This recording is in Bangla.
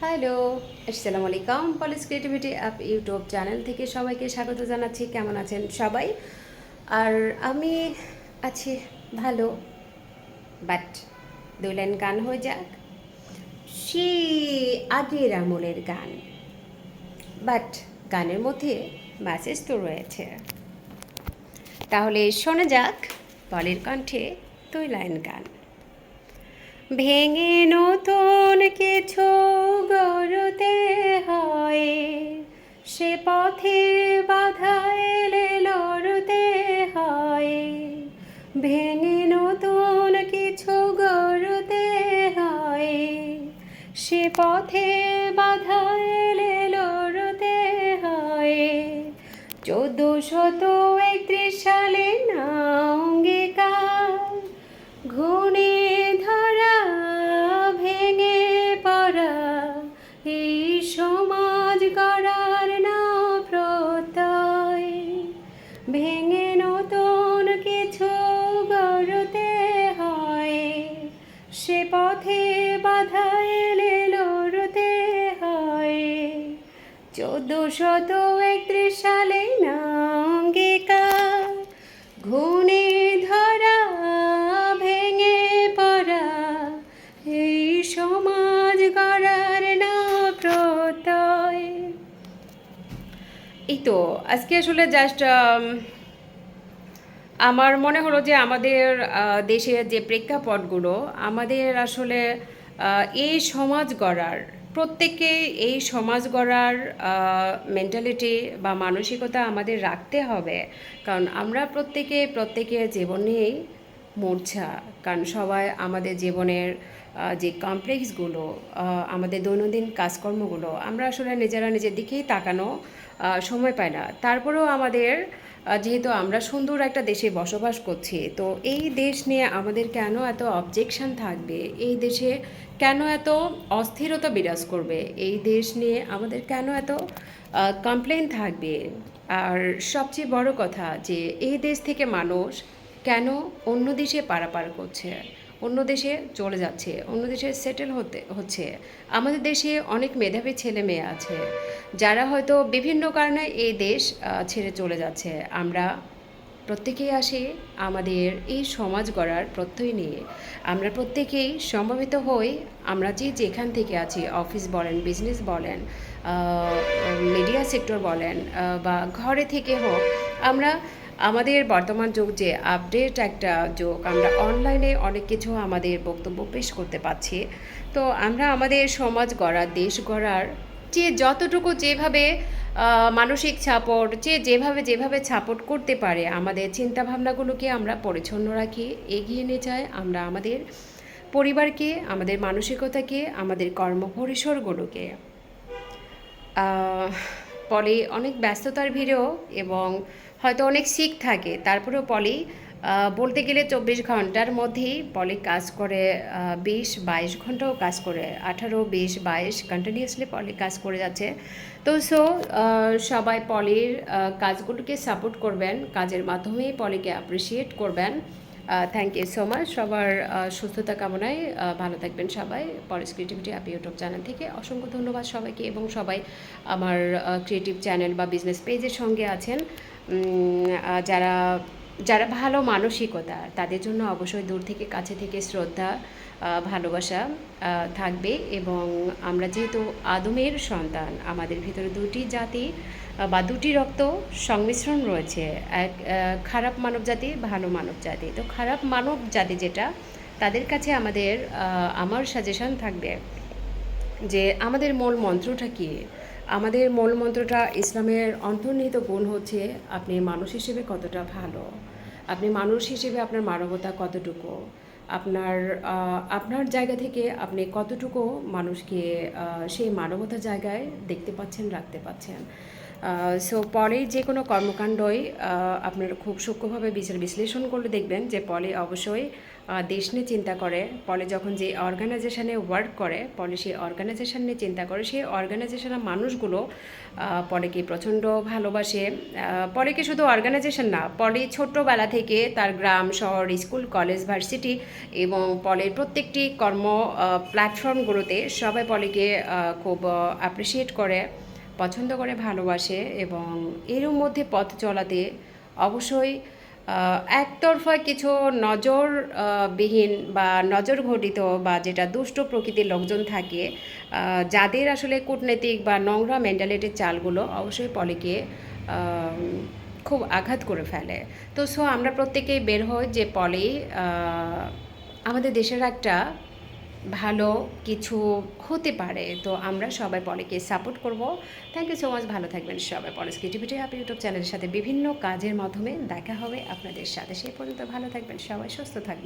হ্যালো, আসসালামু আলাইকুম। পলিস ক্রিয়েটিভিটি অ্যাপ ইউটিউব চ্যানেল থেকে সবাইকে স্বাগত জানাচ্ছি। কেমন আছেন সবাই? আর আমি আছি ভালো, বাট দুই লাইন গান হয়ে যাক। সে আগের আমলের গান, বাট গানের মধ্যে মেসেজ তো রয়েছে। তাহলে শোনা যাক পলের কণ্ঠে দুই লাইন গান। ভেঙে নতুন কিছু গড়তে হয়, সে পথে বাধা এলে লড়তে হয়। ভেঙে নতুন কিছু গড়তে হয়, সে পথে বাধা এলে লড়তে হয়। 1431 সালে না অঙ্গীকার, ঘুণে ধরা ভেঙে পড়া, এই সমাজ গড়ার না প্রত্যয়। ভেঙে নতুন কিছু গড়তে হয়, সে পথে বাধা এলে লড়তে হয়। 1431 সালে না অঙ্গীকার, ঘুণে ধরা ভেঙে পড়া, এই সমাজ গড়ার না প্রত্যয়। এই তো আজকে আসলে জাস্ট আমার মনে হলো যে আমাদের দেশের যে প্রেক্ষাপটগুলো, আমাদের আসলে এই সমাজ গড়ার, প্রত্যেকে এই সমাজ গড়ার মেন্টালিটি বা মানসিকতা আমাদের রাখতে হবে। কারণ আমরা প্রত্যেকের জীবন নিয়েই মূর্ছা। কারণ সবাই আমাদের জীবনের যে কমপ্লেক্সগুলো, আমাদের দৈনন্দিন কাজকর্মগুলো আমরা আসলে নিজেরা নিজের দিকেই তাকানো সময় পাই না। তারপরেও আমাদের যেহেতু আমরা সুন্দর একটা দেশে বসবাস করছি, তো এই দেশ নিয়ে আমাদের কেন এত অবজেকশন থাকবে? এই দেশে কেন এত অস্থিরতা বিরাজ করবে? এই দেশ নিয়ে আমাদের কেন এত কমপ্লেন থাকবে? আর সবচেয়ে বড় কথা যে এই দেশ থেকে মানুষ কেন অন্য দেশে পারাপার করছে, অন্য দেশে চলে যাচ্ছে, অন্য দেশে সেটেল হচ্ছে। আমাদের দেশে অনেক মেধাবী ছেলে মেয়ে আছে যারা হয়তো বিভিন্ন কারণে এই দেশ ছেড়ে চলে যাচ্ছে। আমরা প্রত্যেকেই আসি আমাদের এই সমাজ গড়ার প্রত্যয় নিয়ে। আমরা প্রত্যেকেই সমবেত হই, আমরা যেখান থেকে আছি, অফিস বলেন, বিজনেস বলেন, মিডিয়া সেক্টর বলেন, বা ঘরে থেকে হোক, আমরা আমাদের বর্তমান যুগ যে আপডেট একটা যুগ, আমরা অনলাইনে অনেক কিছু আমাদের বক্তব্য পেশ করতে পারছি। তো আমরা আমাদের সমাজ গড়ার, দেশ গড়ার যে যতটুকু যেভাবে মানসিক সাপোর্ট, যেভাবে সাপোর্ট করতে পারে, আমাদের চিন্তাভাবনাগুলোকে আমরা পরিচ্ছন্ন রাখি, এগিয়ে নিয়ে যাই। আমরা আমাদের পরিবারকে, আমাদের মানসিকতাকে, আমাদের কর্মপরিসরগুলোকে। পলি অনেক ব্যস্ততার ভিড়েও এবং হয়তো অনেক শিখ থাকে, তারপরেও পলি বলতে গেলে 24 ঘন্টার মধ্যেই পলি কাজ করে, 20-22 ঘন্টাও কাজ করে, 18-20-22 কন্টিনিউয়াসলি পলি কাজ করে যাচ্ছে। তো সবাই পলির কাজগুলোকে সাপোর্ট করবেন, কাজের মাধ্যমেই পলিকে অ্যাপ্রিসিয়েট করবেন। Thank you so much. সবার সুস্থতা কামনায় ভালো থাকবেন সবাই। Poly's creativity app YouTube channel থেকে অসংখ্য ধন্যবাদ সবাইকে, এবং সবাই আমার ক্রিয়েটিভ চ্যানেল বা বিজনেস পেজের সঙ্গে আছেন, যারা যারা ভালো মানসিকতা, তাদের জন্য অবশ্যই দূর থেকে কাছে থেকে শ্রদ্ধা, ভালোবাসা থাকবে। এবং আমরা যেহেতু আদমের সন্তান, আমাদের ভিতরে দুটি জাতি বা দুটি রক্ত সংমিশ্রণ রয়েছে, এক খারাপ মানব জাতি, ভালো মানব জাতি। তো খারাপ মানব জাতি যেটা, তাদের কাছে আমার সাজেশন থাকবে যে আমাদের মূল মন্ত্রটা কী। আমাদের মূল মন্ত্রটা, ইসলামের অন্তর্নিহিত গুণ হচ্ছে আপনি মানুষ হিসেবে কতটা ভালো, আপনি মানুষ হিসেবে আপনার মানবতা কতটুকু, আপনার জায়গা থেকে আপনি কতটুকু মানুষকে সেই মানবতার জায়গায় দেখতে পাচ্ছেন, রাখতে পাচ্ছেন। সো পলি যে কোনো কর্মকাণ্ডই আপনারা খুব সূক্ষ্মভাবে বিচার বিশ্লেষণ করলে দেখবেন যে পলি অবশ্যই দেশ নিয়ে চিন্তা করে। পলি যখন যে অর্গানাইজেশনে ওয়ার্ক করে, পলি সেই অর্গানাইজেশন নিয়ে চিন্তা করে, সেই অর্গানাইজেশনের মানুষগুলো পলিকে প্রচণ্ড ভালোবাসে। পলিকে শুধু অর্গানাইজেশন না, পলি ছোট্টবেলা থেকে তার গ্রাম, শহর, স্কুল, কলেজ, ভার্সিটি এবং পলির প্রত্যেকটি কর্ম প্ল্যাটফর্মগুলোতে সবাই পলিকে খুব অ্যাপ্রিসিয়েট করে, পছন্দ করে, ভালোবাসে। এবং এর মধ্যে পথ চলাতে অবশ্যই একতরফা কিছু নজর বিহীন বা নজর ঘটিত বা যেটা দুষ্ট প্রকৃতির লোকজন থাকে, যাদের আসলে কূটনৈতিক বা নোংরা মেন্টালিটির চালগুলো অবশ্যই পলিকে খুব আঘাত করে ফেলে। তো আমরা প্রত্যেকেই বের হই যে পলি আমাদের দেশের একটা ভালো কিছু হতে পারে। তো আমরা সবাই পলিকে সাপোর্ট করব। Thank you so much. ভালো থাকবেন সবাই। পলিস ক্রিয়েটিভিটি হ্যাপি ইউটিউব চ্যানেলের সাথে বিভিন্ন কাজের মাধ্যমে দেখা হবে আপনাদের সাথে। সেই পর্যন্ত ভালো থাকবেন সবাই, সুস্থ থাকবেন।